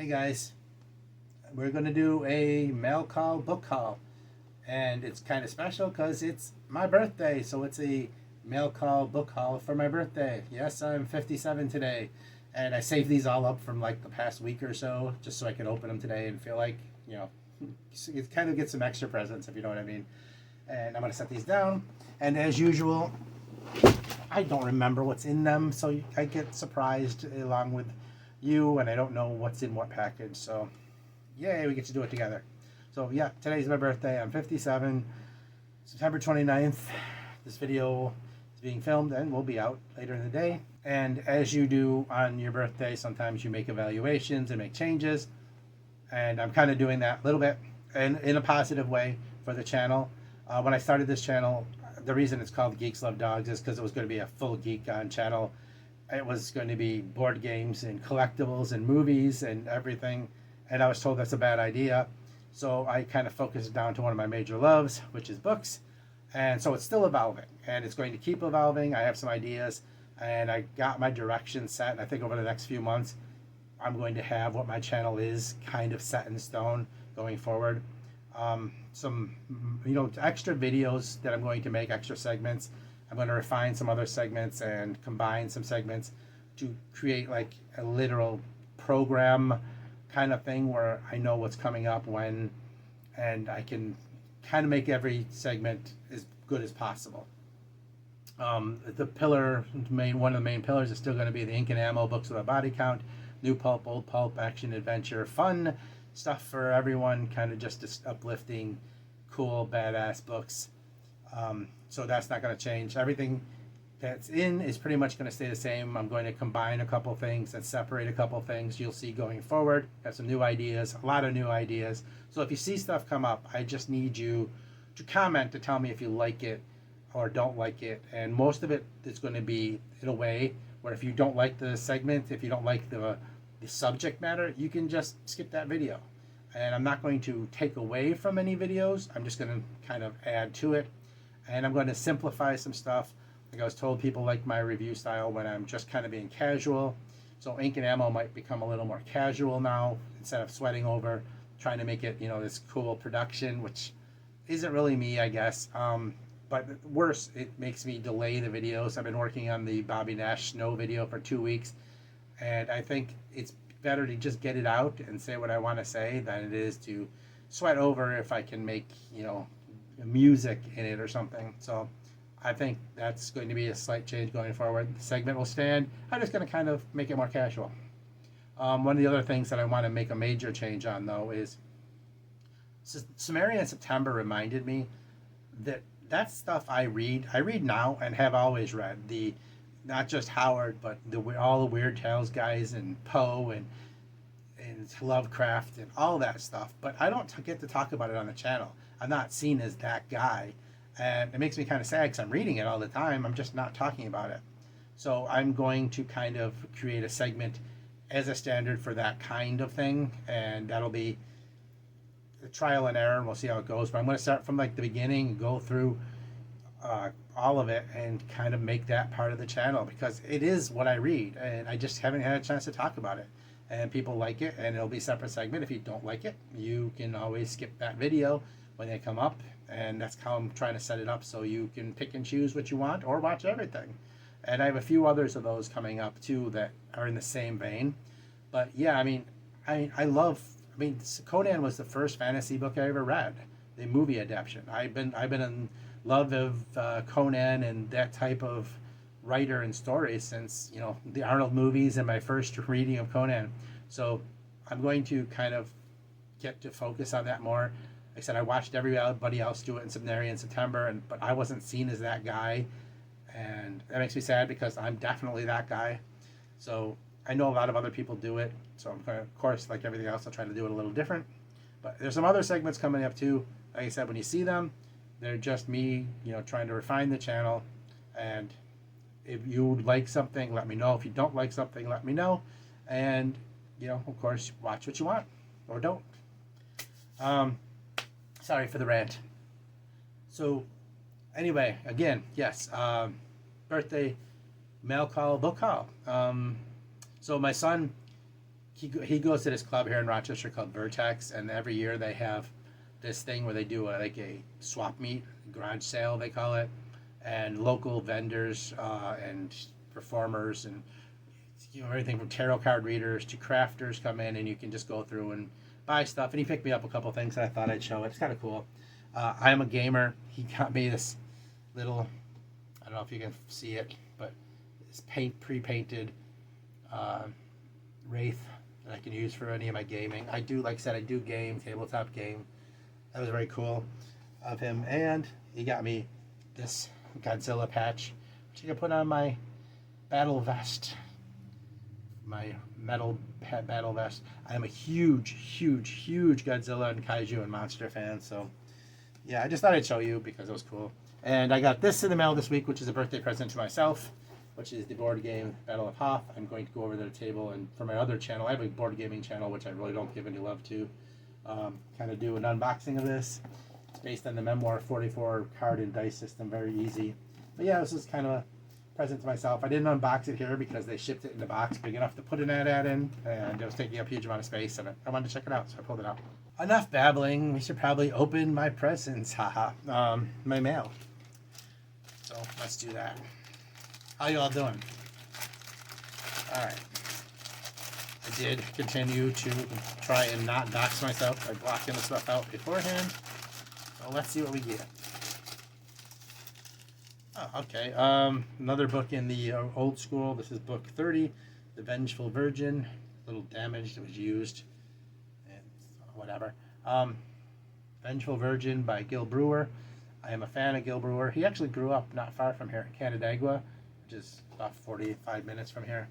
Hey guys, we're going to do a mail call book haul, and it's kind of special because it's my birthday, so it's a mail call book haul for my birthday. Yes, I'm 57 today, and I saved these all up from like the past week or so just so I could open them today and feel like, you know, it kind of get some extra presents, if you know what I mean. And I'm going to set these down, and as usual, I don't remember what's in them, so I get surprised along with you, and I don't know what's in what package. So, yay, we get to do it together. So, yeah, today's my birthday. I'm 57, September 29th. This video is being filmed and will be out later in the day. And as you do on your birthday, sometimes you make evaluations and make changes. And I'm kind of doing that a little bit in a positive way for the channel. When I started this channel, the reason it's called Geeks Love Dogs is because it was going to be a full geek on channel. It was going to be board games and collectibles and movies and everything. And I was told that's a bad idea. So I kind of focused down to one of my major loves, which is books. And so it's still evolving, and it's going to keep evolving. I have some ideas, and I got my direction set. And I think over the next few months, I'm going to have what my channel is kind of set in stone going forward. Some extra videos that I'm going to make, extra segments. I'm going to refine some other segments and combine some segments to create like a literal program kind of thing where I know what's coming up when, and I can kind of make every segment as good as possible. One of the main pillars is still going to be the ink and ammo books with a body count, new pulp, old pulp, action, adventure, fun stuff for everyone, kind of just uplifting, cool, badass books. So that's not going to change. Everything that's in is pretty much going to stay the same. I'm going to combine a couple things and separate a couple things. You'll see going forward. I have some new ideas, a lot of new ideas. So if you see stuff come up, I just need you to comment to tell me if you like it or don't like it. And most of it is going to be in a way where if you don't like the segment, if you don't like the subject matter, you can just skip that video. And I'm not going to take away from any videos. I'm just going to kind of add to it. And I'm going to simplify some stuff. Like I was told, people like my review style when I'm just kind of being casual. So ink and ammo might become a little more casual now instead of sweating over trying to make it, this cool production, which isn't really me, I guess. But worse, it makes me delay the videos. I've been working on the Bobby Nash Snow video for 2 weeks, and I think it's better to just get it out and say what I want to say than it is to sweat over if I can make, music in it or something. So I think that's going to be a slight change going forward. The segment will stand. I'm just going to kind of make it more casual. One of the other things that I want to make a major change on, though, is Sumerian in September reminded me that stuff I read now and have always read. Not just Howard, but all the Weird Tales guys and Poe and Lovecraft and all that stuff. But I don't get to talk about it on the channel. I'm not seen as that guy. And it makes me kind of sad because I'm reading it all the time. I'm just not talking about it. So I'm going to kind of create a segment as a standard for that kind of thing. And that'll be a trial and error, and we'll see how it goes. But I'm going to start from like the beginning and go through all of it and kind of make that part of the channel because it is what I read. And I just haven't had a chance to talk about it. And people like it, and it'll be a separate segment. If you don't like it, you can always skip that video when they come up, and that's how I'm trying to set it up so you can pick and choose what you want or watch everything. And I have a few others of those coming up too that are in the same vein. But yeah, I love Conan was the first fantasy book I ever read, the movie adaptation. I've been in love of Conan and that type of writer and story since the Arnold movies and my first reading of Conan. So I'm going to kind of get to focus on that more. Like I said, I watched everybody else do it in Sumerian in September, but I wasn't seen as that guy, and that makes me sad because I'm definitely that guy. So I know a lot of other people do it, so I'm going to, of course, like everything else, I'll try to do it a little different. But there's some other segments coming up too. Like I said, when you see them, they're just me, trying to refine the channel. And if you like something, let me know. If you don't like something, let me know. And, of course, watch what you want or don't. Sorry for the rant. So, anyway, again, yes, birthday mail call, book call. So my son he goes to this club here in Rochester called Vertex, and every year they have this thing where they do like a swap meet, garage sale they call it, and local vendors and performers and everything from tarot card readers to crafters come in, and you can just go through and buy stuff. And he picked me up a couple things that I thought I'd show. It's kind of cool. I am a gamer. He got me this little, I don't know if you can see it, but this pre-painted Wraith that I can use for any of my gaming. I do, like I said, I do game, tabletop game. That was very cool of him. And he got me this Godzilla patch, which you can put on my battle vest. My metal battle vest. I am a huge Godzilla and Kaiju and monster fan, so yeah, I just thought I'd show you because it was cool. And I got this in the mail this week, which is a birthday present to myself, which is the board game Battle of Hoth. I'm going to go over to the table, and for my other channel, I have a board gaming channel, which I really don't give any love to, kind of do an unboxing of this. It's based on the Memoir 44 card and dice system, very easy. But yeah, this is kind of a present to myself. I didn't unbox it here because they shipped it in the box big enough to put an ad in, and it was taking up a huge amount of space, and I wanted to check it out, so I pulled it out. Enough babbling. We should probably open my presents. Haha. My mail. So let's do that. How you all doing? All right. I did continue to try and not dox myself by blocking the stuff out beforehand. So let's see what we get. Oh, okay. Another book in the old school. This is book 30, The Vengeful Virgin. A little damaged. It was used. And whatever. Vengeful Virgin by Gil Brewer. I am a fan of Gil Brewer. He actually grew up not far from here, Canandaigua, which is about 45 minutes from here.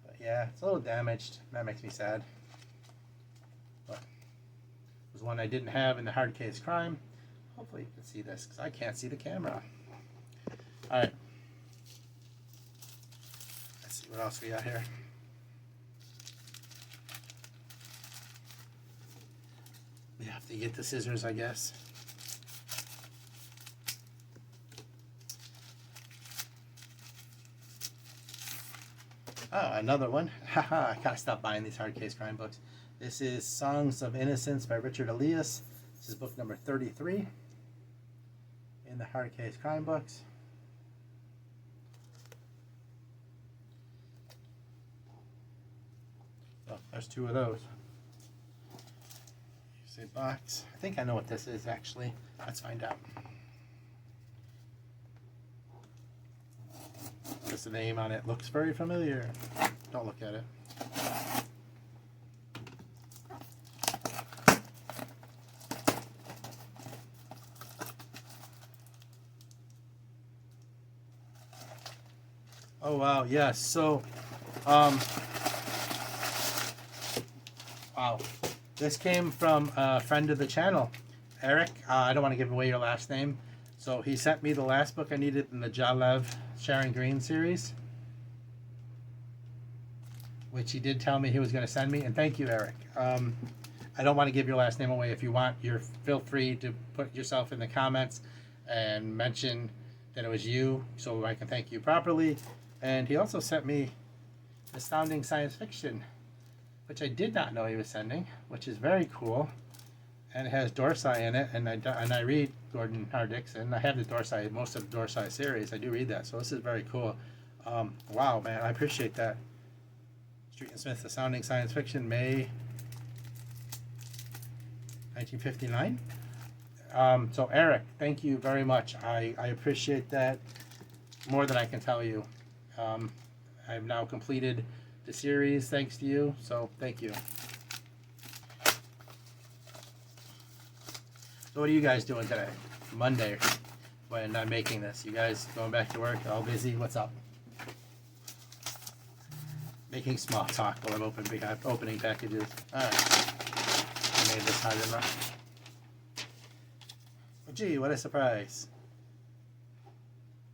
But yeah, it's a little damaged. That makes me sad. But it was one I didn't have in the hard case crime. Hopefully you can see this, because I can't see the camera. Alright. Let's see what else we got here. We have to get the scissors, I guess. Oh, another one. Haha, I gotta stop buying these hard case crime books. This is Songs of Innocence by Richard Elias. This is book number 33 in the hard case crime books. Oh, there's two of those. Here's a box. I think I know what this is actually. Let's find out. The name on it looks very familiar. Don't look at it. Oh wow, yes. So, wow. This came from a friend of the channel, Eric. I don't want to give away your last name. So he sent me the last book I needed in the Jalev Sharon Green series, which he did tell me he was going to send me, and thank you, Eric. I don't want to give your last name away. If you want, feel free to put yourself in the comments and mention that it was you, so I can thank you properly. And he also sent me Astounding Science Fiction, which I did not know he was sending, which is very cool. And it has Dorsey in it, and I read Gordon R. Dixon. I have the Dorsey, most of the Dorsey series. I do read that, so this is very cool. Wow, man, I appreciate that. Street and Smith, Astounding Science Fiction, May 1959. So Eric, thank you very much. I appreciate that more than I can tell you. I've now completed the series thanks to you, so thank you. So what are you guys doing today? Monday, when I'm making this. You guys going back to work? All busy? What's up? Making small talk while I'm opening packages. Alright. I made this hard enough. Oh, gee, what a surprise.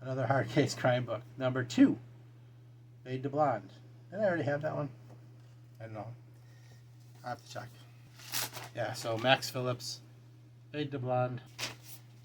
Another hard case crime book. Number 2. Fade to Blonde. Did I already have that one? I don't know. I'll have to check. Yeah, so Max Phillips. Fade to Blonde.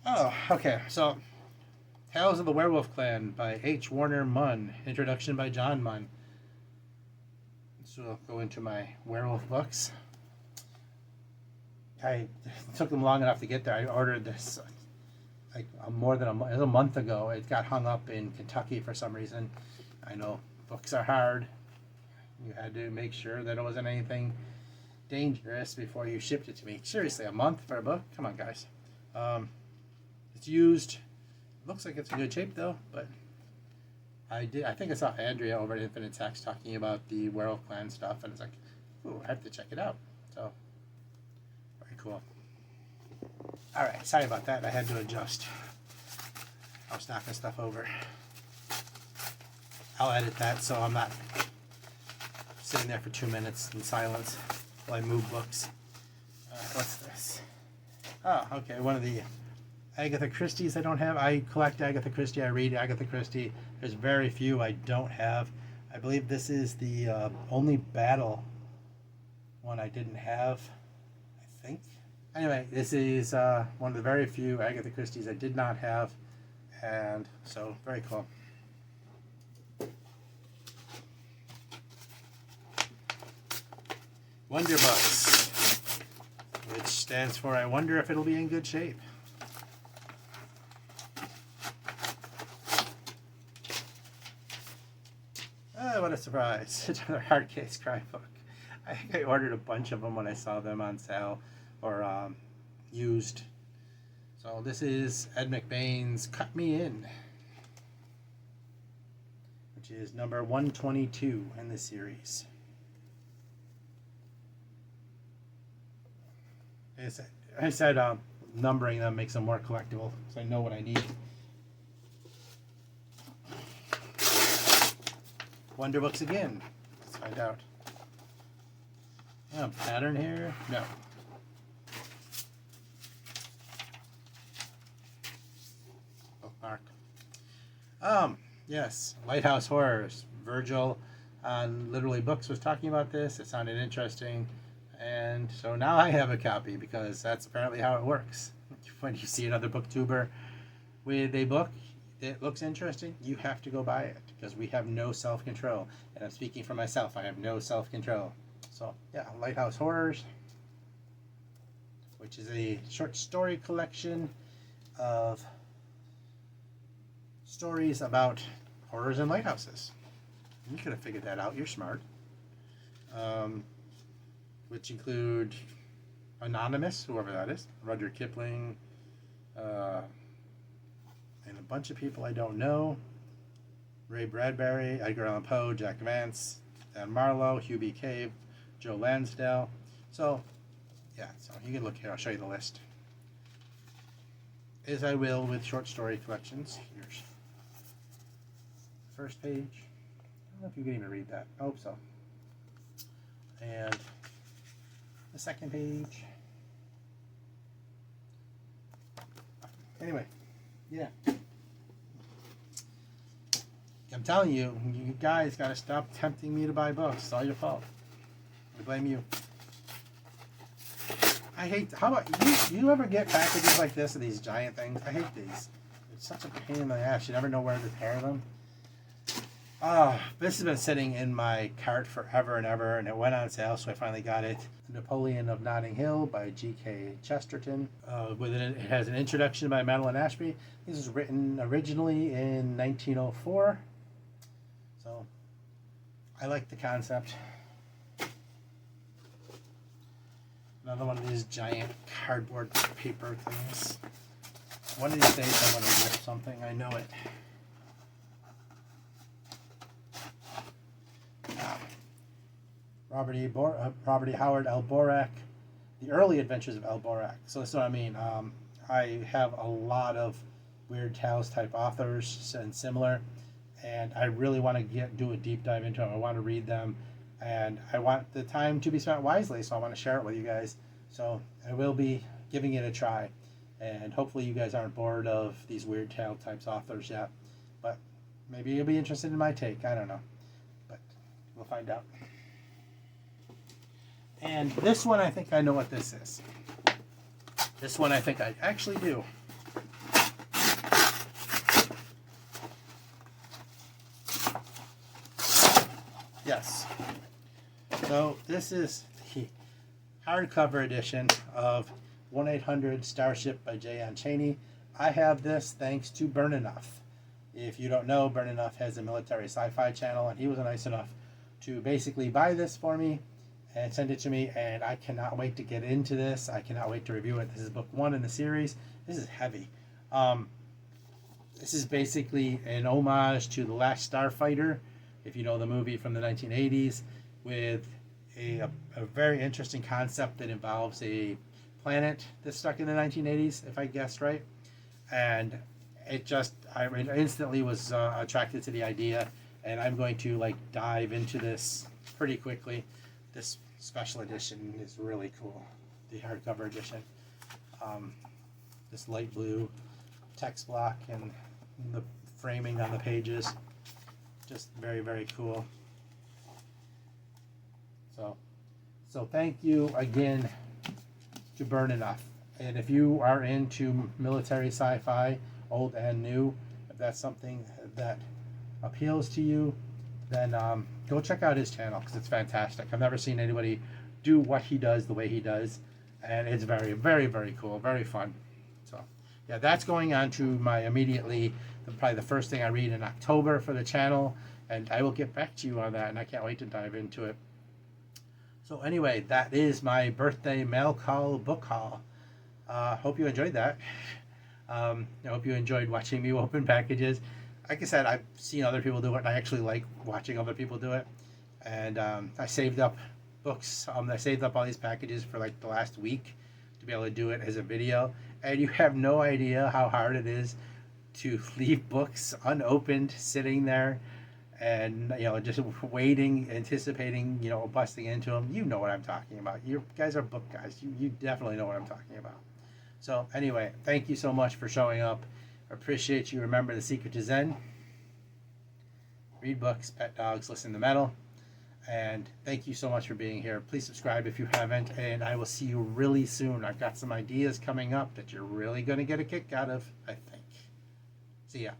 Oh, okay. So, Tales of the Werewolf Clan by H. Warner Munn. Introduction by John Munn. So I'll go into my werewolf books. It took them long enough to get there. I ordered this like more than a month ago. It got hung up in Kentucky for some reason. I know books are hard. You had to make sure that it wasn't anything dangerous before you shipped it to me. Seriously, a month for a book? Come on, guys. It's used. Looks like it's in good shape though, but I think I saw Andrea over at Infinite Text talking about the Werewolf Clan stuff, and it's like, ooh, I have to check it out. So, very cool. All right, sorry about that. I had to adjust. I was knocking stuff over. I'll edit that so I'm not sitting there for 2 minutes in silence while I move books. What's this? Oh, okay, one of the Agatha Christie's I don't have. I collect Agatha Christie. I read Agatha Christie. There's very few I don't have. I believe this is the only battle one I didn't have, I think. Anyway, this is one of the very few Agatha Christie's I did not have, and so very cool. Wonder Books, which stands for I wonder if it'll be in good shape. Oh, what a surprise. It's another hard case crime book. I think I ordered a bunch of them when I saw them on sale or used. So this is Ed McBain's Cut Me In, which is number 122 in the series. I said numbering them makes them more collectible, so I know what I need. Wonder Books again. Let's find out. Oh, pattern here? No. Bookmark. Yes, Lighthouse Horrors. Virgil on Literally Books was talking about this. It sounded interesting. And so now I have a copy because that's apparently how it works. When you see another booktuber with a book, it looks interesting, you have to go buy it because we have no self-control. And I'm speaking for myself, I have no self-control. So yeah, Lighthouse Horrors, which is a short story collection of stories about horrors in lighthouses. You could have figured that out, you're smart. Which include Anonymous, whoever that is, Rudyard Kipling, and a bunch of people I don't know. Ray Bradbury, Edgar Allan Poe, Jack Vance, Dan Marlowe, Hugh B. Cave, Joe Lansdale. So, yeah, so you can look here, I'll show you the list. As I will with short story collections. Here's the first page. I don't know if you can even read that. I hope so. And the second page. Anyway, yeah. I'm telling you, you guys got to stop tempting me to buy books. It's all your fault. I blame you. I hate. How about you? You ever get packages like this of these giant things? I hate these. It's such a pain in the ass. You never know where to tear them. This has been sitting in my cart forever and ever, and it went on sale, so I finally got it. Napoleon of Notting Hill by G.K. Chesterton. It has an introduction by Madeline Ashby. This was written originally in 1904. So, I like the concept. Another one of these giant cardboard paper things. One of these days I'm going to rip something, I know it. Robert E. Howard, Alborak, The Early Adventures of Alborak. So that's what I mean. I have a lot of Weird Tales type authors and similar, and I really want to do a deep dive into them. I want to read them, and I want the time to be spent wisely, so I want to share it with you guys. So I will be giving it a try, and hopefully you guys aren't bored of these Weird Tale types authors yet, but maybe you'll be interested in my take. I don't know, but we'll find out. And this one, I think I know what this is. This one, I think I actually do. Yes. So this is the hardcover edition of 1-800-STARSHIP by J.N. Chaney. I have this thanks to Burn Enough. If you don't know, Burn Enough has a military sci-fi channel, and he was nice enough to basically buy this for me and send it to me, and I cannot wait to get into this. I cannot wait to review it. This is book 1 in the series. This is heavy. This is basically an homage to The Last Starfighter, if you know the movie from the 1980s, with a very interesting concept that involves a planet that's stuck in the 1980s, if I guessed right. And I instantly was attracted to the idea, and I'm going to dive into this pretty quickly. This special edition is really cool, the hardcover edition. This light blue text block and the framing on the pages, just very, very cool. So thank you again to Burn Enough. And if you are into military sci-fi, old and new, if that's something that appeals to you, then go check out his channel, because it's fantastic. I've never seen anybody do what he does the way he does, and it's very, very, very cool, very fun. So yeah, that's going on to my probably the first thing I read in October for the channel, and I will get back to you on that, and I can't wait to dive into it. So anyway, that is my birthday mail call book haul. Hope you enjoyed that. I hope you enjoyed watching me open packages. Like I said, I've seen other people do it, and I actually like watching other people do it. And I saved up books. I saved up all these packages for the last week to be able to do it as a video. And you have no idea how hard it is to leave books unopened, sitting there, and just waiting, anticipating, busting into them. You know what I'm talking about. You guys are book guys. You definitely know what I'm talking about. So anyway, thank you so much for showing up. I appreciate you. Remember, the secret to Zen: read books, pet dogs, listen to metal. And thank you so much for being here. Please subscribe if you haven't, and I will see you really soon. I've got some ideas coming up that you're really going to get a kick out of, I think. See ya.